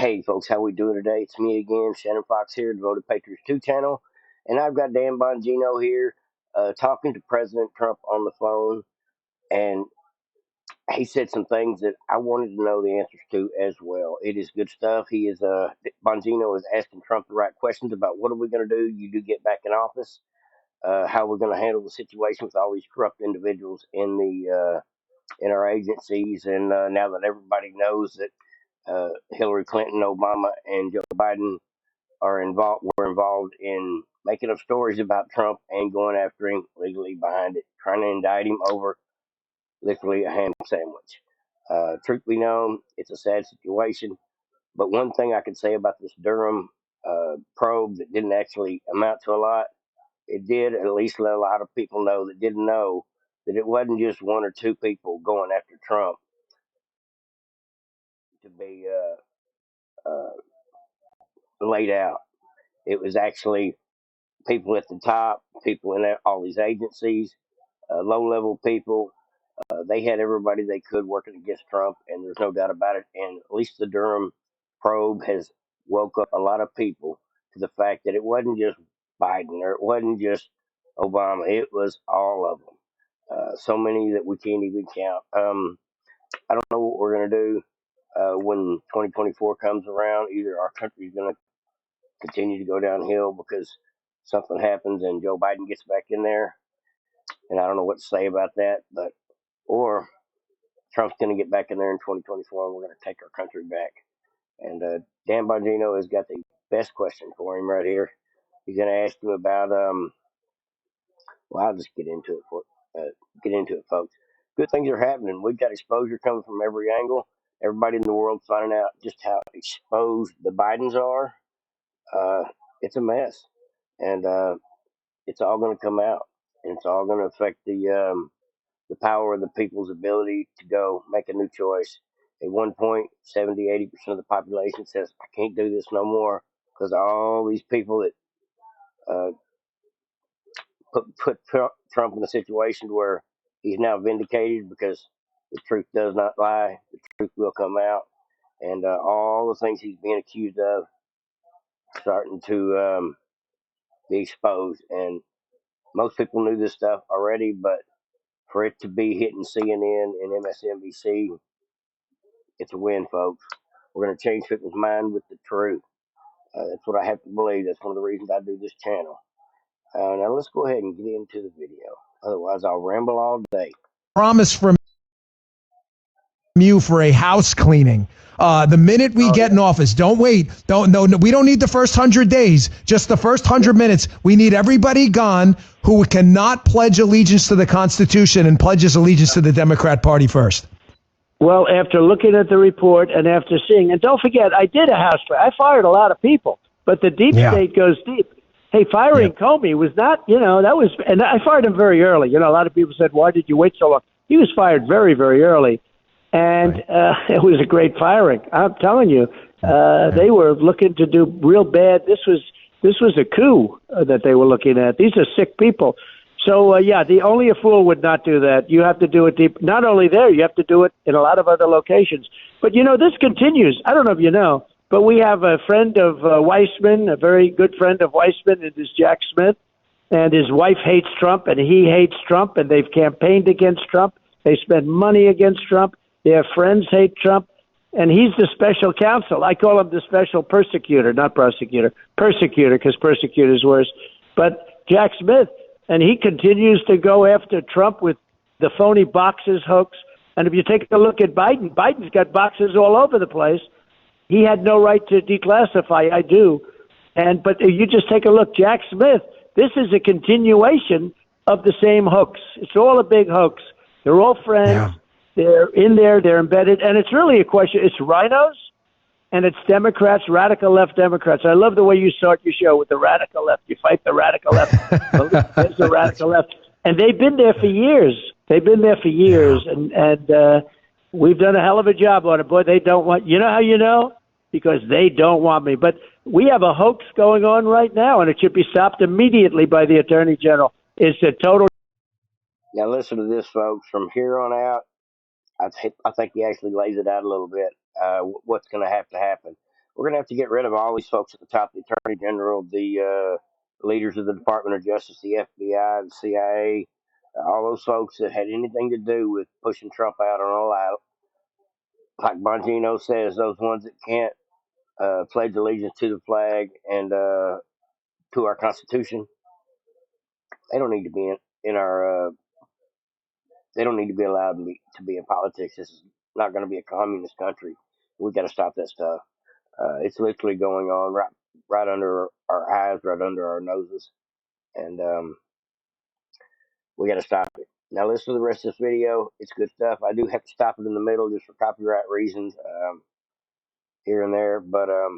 Hey folks, how we doing today? It's me again, Shannon Fox here, Devoted Patriots 2 channel, and I've got Dan Bongino here talking to President Trump on the phone, and he said some things that I wanted to know the answers to as well. It is good stuff. Bongino is asking Trump the right questions about what are we going to do? You do get back in office, how we're going to handle the situation with all these corrupt individuals in our agencies, and now that everybody knows that Hillary Clinton, Obama, and Joe Biden were involved in making up stories about Trump and going after him legally behind it, trying to indict him over literally a ham sandwich. Truth be known, it's a sad situation. But one thing I could say about this Durham probe that didn't actually amount to a lot, it did at least let a lot of people know that didn't know that it wasn't just one or two people going after Trump to be laid out. It was actually people at the top, people in all these agencies, low level people. They had everybody they could working against Trump, and there's no doubt about it. And at least the Durham probe has woke up a lot of people to the fact that it wasn't just Biden or it wasn't just Obama. It was all of them. So many that we can't even count. I don't know what we're going to do when 2024 comes around. Either our country's going to continue to go downhill because something happens and Joe Biden gets back in there, and I don't know what to say about that, but or Trump's going to get back in there in 2024 and we're going to take our country back. And Dan Bongino has got the best question for him right here. He's going to ask you about well, I'll just get into it, folks. Good things are happening. We've got exposure coming from every angle. Everybody in the world finding out just how exposed the Bidens are. Uh, it's a mess, and it's all going to come out, and it's all going to affect the power of the people's ability to go make a new choice. At one point, 70, 80% of the population says, I can't do this no more because all these people that put Trump in a situation where he's now vindicated because the truth does not lie. The truth will come out. And all the things he's being accused of starting to be exposed. And most people knew this stuff already, but for it to be hitting CNN and MSNBC, it's a win, folks. We're going to change people's mind with the truth. That's what I have to believe. That's one of the reasons I do this channel. Now let's go ahead and get into the video. Otherwise, I'll ramble all day. Promise from you for a house cleaning. The minute we get in office, don't wait. No, we don't need the first 100 days, just the first 100 minutes. We need everybody gone who cannot pledge allegiance to the Constitution and pledges allegiance to the Democrat Party first. Well, after looking at the report and after seeing, and don't forget, I did a house fire. I fired a lot of people, but the deep state goes deep. Hey, firing Comey was not, that was, and I fired him very early. A lot of people said, why did you wait so long? He was fired very, very early. And it was a great firing. I'm telling you, they were looking to do real bad. This was a coup that they were looking at. These are sick people. So, only a fool would not do that. You have to do it deep. Not only there, you have to do it in a lot of other locations. But, this continues. I don't know if you know, but we have a friend of Weissman, a very good friend of Weissman, it is Jack Smith, and his wife hates Trump, and he hates Trump, and they've campaigned against Trump. They spend money against Trump. Their friends hate Trump, and he's the special counsel. I call him the special persecutor, not prosecutor. Persecutor, because persecutor is worse. But Jack Smith, and he continues to go after Trump with the phony boxes hoax. And if you take a look at Biden, Biden's got boxes all over the place. He had no right to declassify. I do. But you just take a look. Jack Smith, this is a continuation of the same hoax. It's all a big hoax. They're all friends. Yeah. They're in there, they're embedded, and it's really a question. It's rhinos, and it's Democrats, radical left Democrats. I love the way you start your show with the radical left. You fight the radical left. There's the radical left. And they've been there for years. And we've done a hell of a job on it. Boy, they don't want, how you know? Because they don't want me. But we have a hoax going on right now, and it should be stopped immediately by the Attorney General. It's a total. Now listen to this, folks. From here on out, I think he actually lays it out a little bit. What's going to happen? we're going to have to get rid of all these folks at the top, the Attorney General, the leaders of the Department of Justice, the FBI, the CIA, all those folks that had anything to do with pushing Trump out on all out. Like Bongino says, those ones that can't pledge allegiance to the flag and to our Constitution, they don't need to be in our. They don't need to be allowed to be in politics. This is not going to be a communist country. We got to stop that stuff. It's literally going on right under our eyes, right under our noses, and we got to stop it. Now listen to the rest of this video. It's good stuff. I do have to stop it in the middle just for copyright reasons here and there, but I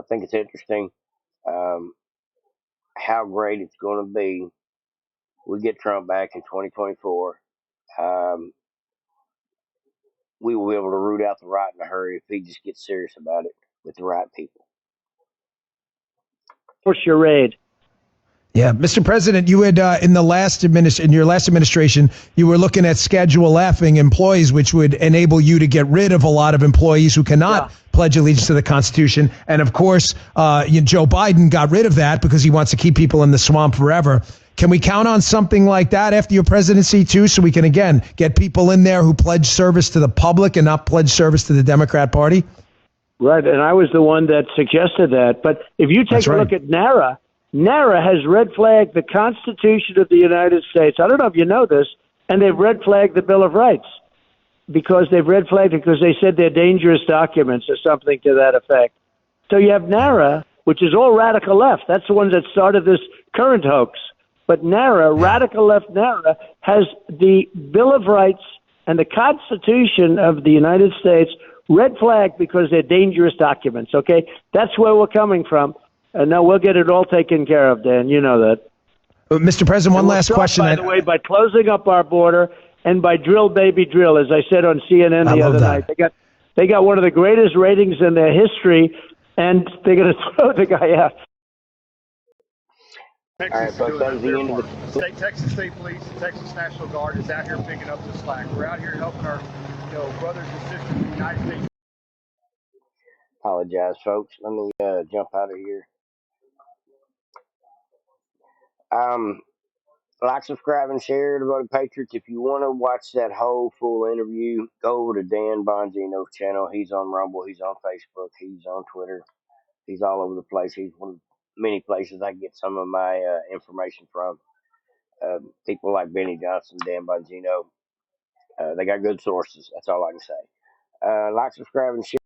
think it's interesting um, how great it's going to be. We get Trump back in 2024. Um, we will be able to root out the right in a hurry if he just gets serious about it with the right people. For charade. Yeah, Mr. President, you had in your last administration, you were looking at Schedule F-ing employees, which would enable you to get rid of a lot of employees who cannot pledge allegiance to the Constitution. And of course, Joe Biden got rid of that because he wants to keep people in the swamp forever. Can we count on something like that after your presidency too, so we can again get people in there who pledge service to the public and not pledge service to the Democrat Party? Right, and I was the one that suggested that. But if you take a look at NARA has red flagged the Constitution of the United States. I don't know if you know this, and they've red flagged the Bill of Rights because they've red flagged it because they said they're dangerous documents or something to that effect. So you have NARA, which is all radical left. That's the ones that started this current hoax. But NARA, radical left NARA, has the Bill of Rights and the Constitution of the United States red flagged because they're dangerous documents, okay? That's where we're coming from. And now we'll get it all taken care of, Dan. You know that. Mr. President, one last question. By the way, by closing up our border and by drill, baby, drill, as I said on CNN the other night. They got one of the greatest ratings in their history, and they're going to throw the guy out. Texas is doing their part. Texas State Police, the Texas National Guard is out here picking up the slack. We're out here helping our brothers and sisters in the United States. Apologize, folks. Let me jump out of here. Like, subscribe, and share to Voting Patriots. If you want to watch that whole full interview, go over to Dan Bongino's channel. He's on Rumble. He's on Facebook. He's on Twitter. He's all over the place. He's one of many places I get some of my information from. People like Benny Johnson, Dan Bongino. They got good sources. That's all I can say. Like, subscribe, and share.